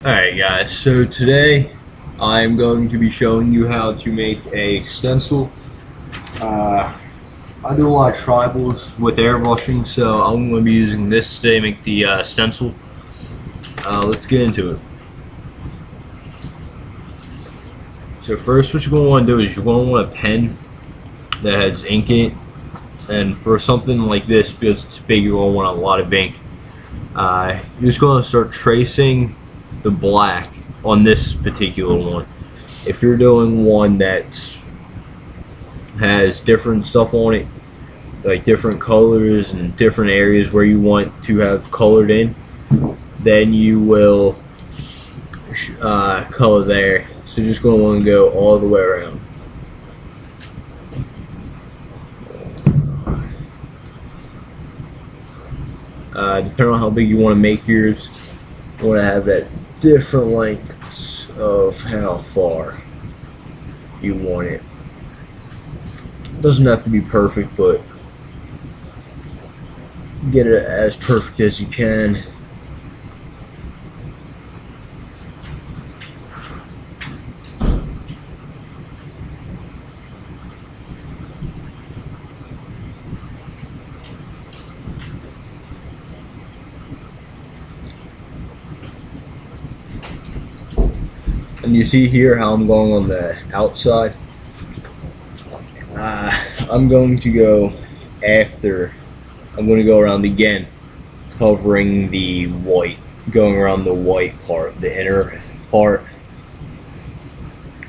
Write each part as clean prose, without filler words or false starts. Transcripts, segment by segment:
Alright guys, so today I'm going to be showing you how to make a stencil. I do a lot of tribals with airbrushing, so I'm going to be using this today to make the stencil. Let's get into it. So first what you're going to want to do is you're going to want a pen that has ink in it. And for something like this, because it's big, you're going to want a lot of ink. You're just going to start tracing the black on this particular one. If you're doing one that has different stuff on it, like different colors and different areas where you want to have colored in, then you will color there. So you're just going to want to go all the way around. Depending on how big you want to make yours, you want to have that different lengths of how far you want it. It doesn't have to be perfect, but get it as perfect as you can. And you see here how I'm going on the outside. I'm going to go after. I'm going to go around again, covering the white, going around the white part, the inner part,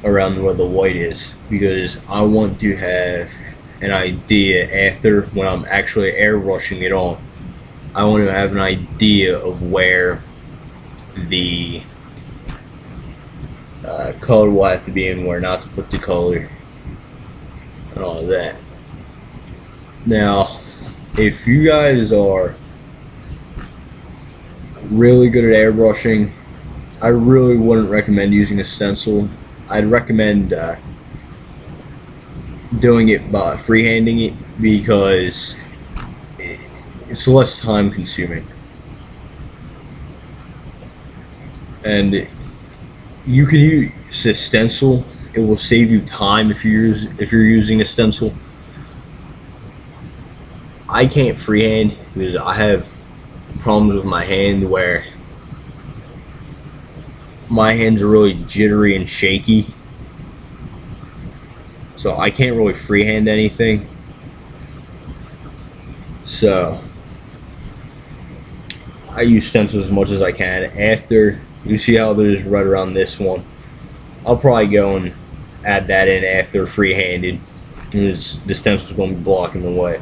around where the white is, because I want to have an idea after when I'm actually airbrushing it on. I want to have an idea of where the color will have to be and where not to put the color and all of that. Now, if you guys are really good at airbrushing, I really wouldn't recommend using a stencil. I'd recommend doing it by freehanding it, because it's less time consuming. And you can use a stencil. It will save you time if you're using a stencil. I can't freehand because I have problems with my hand where my hands are really jittery and shaky, so I can't really freehand anything. So I use stencils as much as I can. After you see how there's right around this one, I'll probably go and add that in after freehanded, because the stencil's going to be blocking the way.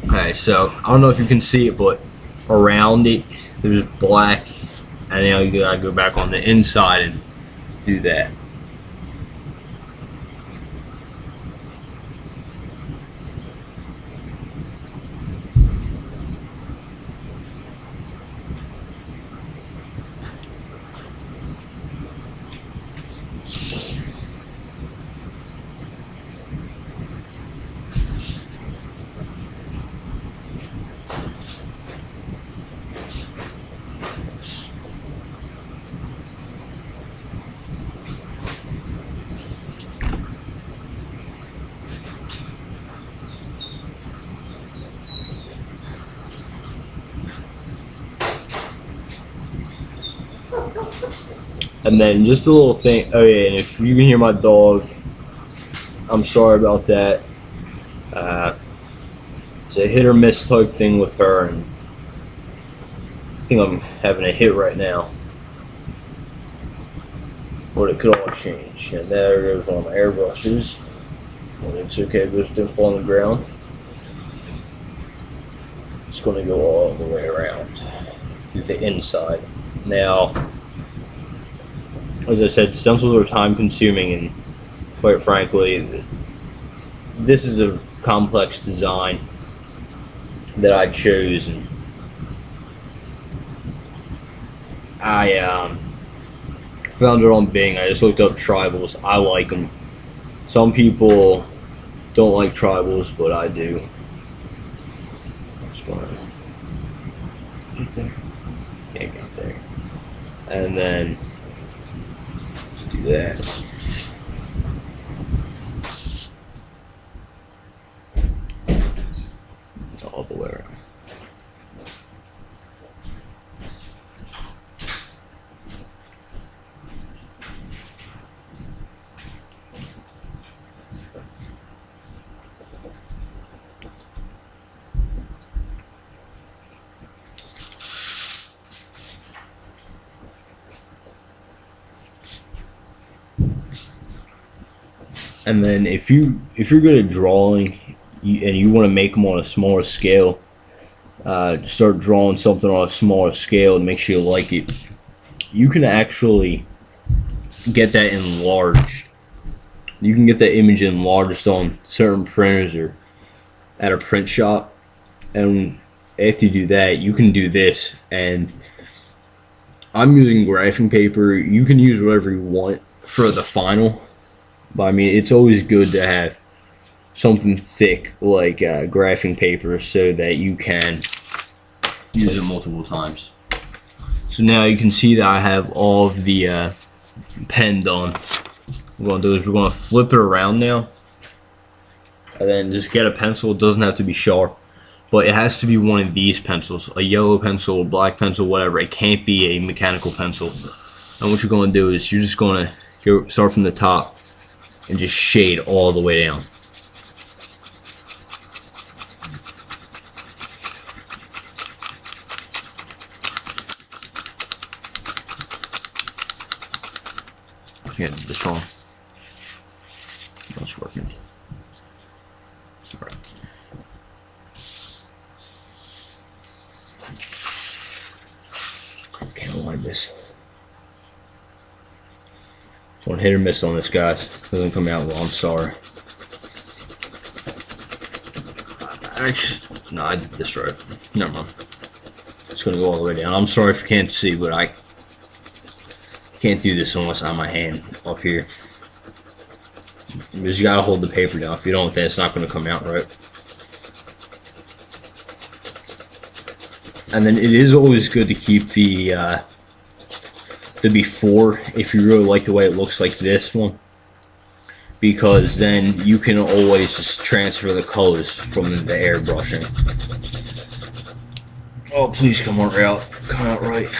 Okay, so I don't know if you can see it, but around it there's black, and now you gotta go back on the inside and do that. And then just a little thing. Oh yeah, and if you can hear my dog, I'm sorry about that. It's a hit or miss type thing with her, and I think I'm having a hit right now. But it could all change. And there goes one of my airbrushes. Well, it's okay, it didn't fall on the ground. It's going to go all the way around through the inside. Now, as I said, stencils are time consuming, and quite frankly, this is a complex design that I chose, and I found it on Bing. I just looked up tribals. I like them. Some people don't like tribals, but I do. I'm just gonna get there. Yeah, got there. And then let's do that. All the way around. And then if you're good at drawing and you want to make them on a smaller scale, start drawing something on a smaller scale and make sure you like it, you can actually get that enlarged. You can get that image enlarged on certain printers or at a print shop, and after you do that, you can do this. And I'm using graphing paper. You can use whatever you want for the final, but I mean, it's always good to have something thick like graphing paper so that you can use it multiple times. So now you can see that I have all of the pen done. What we're going to do is we're going to flip it around now, and then just get a pencil. It doesn't have to be sharp, but it has to be one of these pencils, a yellow pencil, a black pencil, whatever. It can't be a mechanical pencil. And what you're going to do is you're just going to start from the top and just shade all the way down. Yeah, this wrong. That's working. All right. Can't align this. One hit or miss on this, guys. Doesn't come out well. I'm sorry. Actually, no, I did this right. Never mind. It's gonna go all the way down. I'm sorry if you can't see, but I can't do this unless I have my hand up here. Because you gotta hold the paper down. If you don't, then it's not gonna come out right. And then it is always good to keep the before, if you really like the way it looks like this one, because then you can always just transfer the colors from the airbrushing. Oh, please come out right.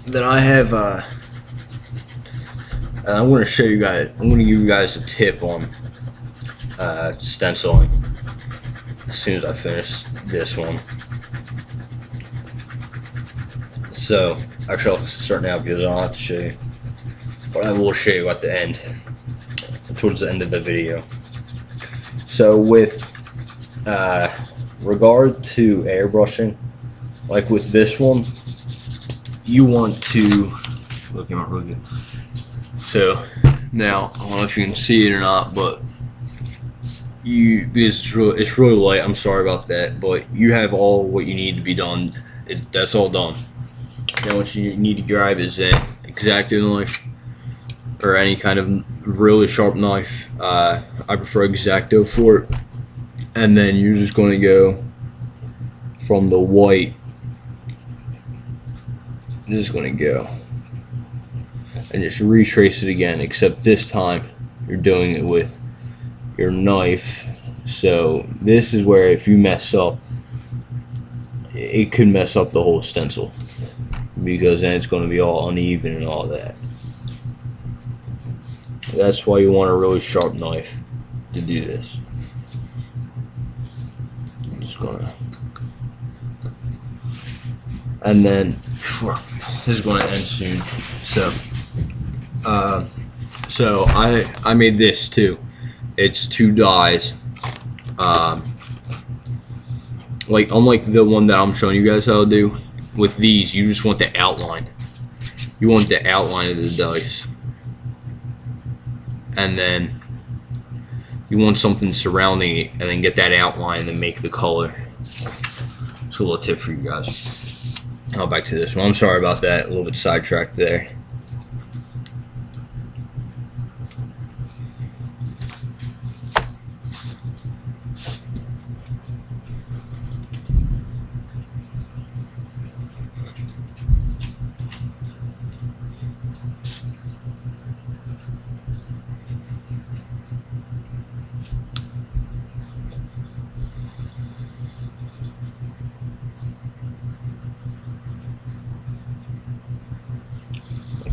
Then I have, and I'm going to show you guys, I'm going to give you guys a tip on stenciling as soon as I finish this one. So, actually I'll start now because I don't have to show you, but I will show you at the end, towards the end of the video. So with regard to airbrushing, like with this one, you want to look at my really good. So now I don't know if you can see it or not, but because it's really light. I'm sorry about that, but you have all what you need to be done. That's all done. Now what you need to grab is an X-Acto knife or any kind of really sharp knife. I prefer X-Acto for it. And then you're just going to go from the white. I'm just going to go and just retrace it again, except this time you're doing it with your knife. So this is where if you mess up, it could mess up the whole stencil, because then it's going to be all uneven and all that. That's why you want a really sharp knife to do this. I'm just gonna, and then this is going to end soon. So I made this too. It's 2 dyes. Like unlike the one that I'm showing you guys how to do, with these you just want the outline. You want the outline of the dice, and then you want something surrounding it, and then get that outline and make the color. It's a little tip for you guys. Now back to this one. I'm sorry about that. A little bit sidetracked there.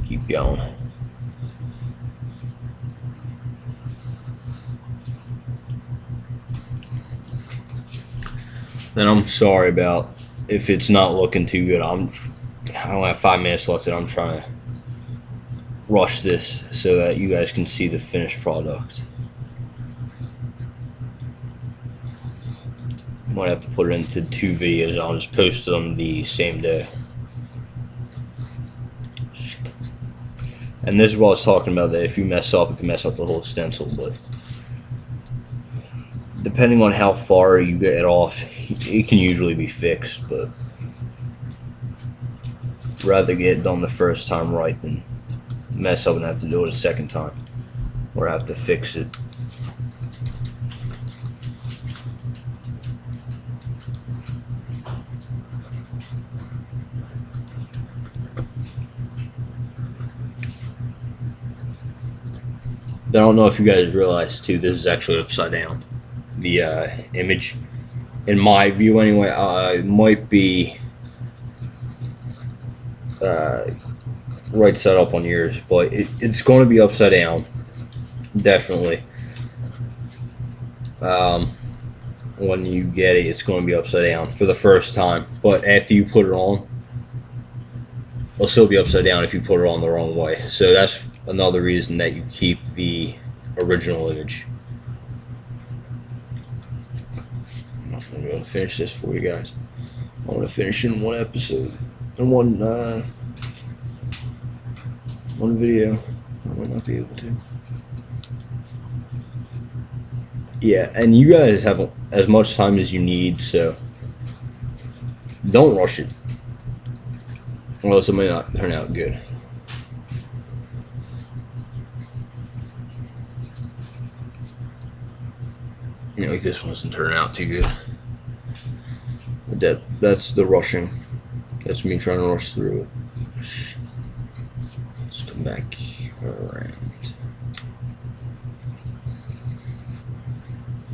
Keep going. Then I'm sorry about if it's not looking too good. I only have 5 minutes left, and I'm trying to rush this so that you guys can see the finished product. Might have to put it into 2 videos. I'll just post them the same day. And this is what I was talking about, that if you mess up, it can mess up the whole stencil, but depending on how far you get it off, it can usually be fixed, but rather get it done the first time right than mess up and have to do it a second time, or have to fix it. I don't know if you guys realize too, this is actually upside down. The image, in my view anyway, it might be right side up on yours, but it's going to be upside down, definitely. When you get it, it's going to be upside down for the first time, but after you put it on, it'll still be upside down if you put it on the wrong way. So that's another reason that you keep the original image. I'm not going to be able to finish this for you guys. I want to finish in one episode, in one video. I might not be able to. Yeah, and you guys have as much time as you need, so don't rush it, or else it may not turn out good. You know, like this one doesn't turn out too good. That's the rushing. That's me trying to rush through it. Let's come back around.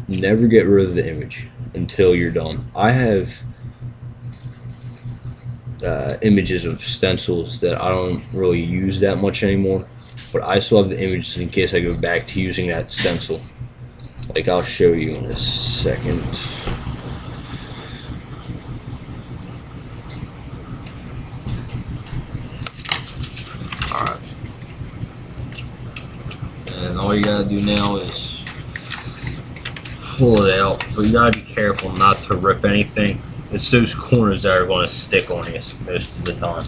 Never get rid of the image until you're done. I have images of stencils that I don't really use that much anymore, but I still have the images in case I go back to using that stencil. Like, I'll show you in a second. Alright. And all you gotta do now is pull it out, but you gotta be careful not to rip anything. It's those corners that are going to stick on you most of the time.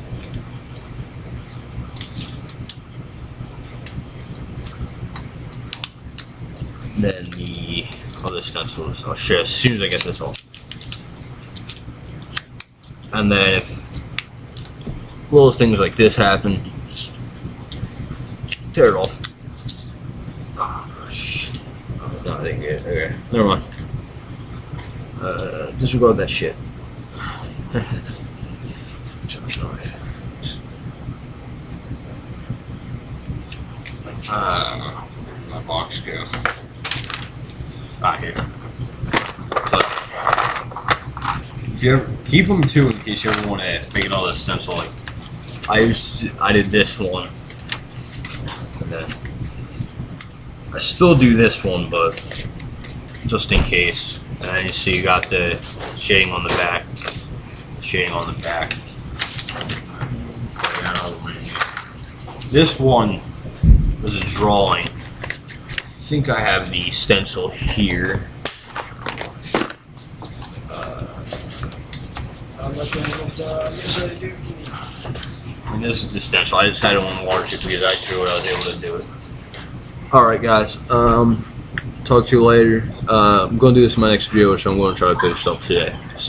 Then the other stencils I'll show as soon as I get this off. And then if little things like this happen, just tear it off. Oh shit. Oh, no, I didn't get it. Okay, never mind. Disregard that shit. My box go. Here. But if you ever keep them too, in case you ever want to make another stencil. Like I did this one, and then I still do this one, but just in case. And then you see you got the shading on the back, This one was a drawing. I think I have the stencil here. Yes, I do. And this is the stencil. I just had it on large because I drew it. I was able to do it. Alright, guys. Talk to you later. I'm going to do this in my next video, which I'm going to try to post up today. So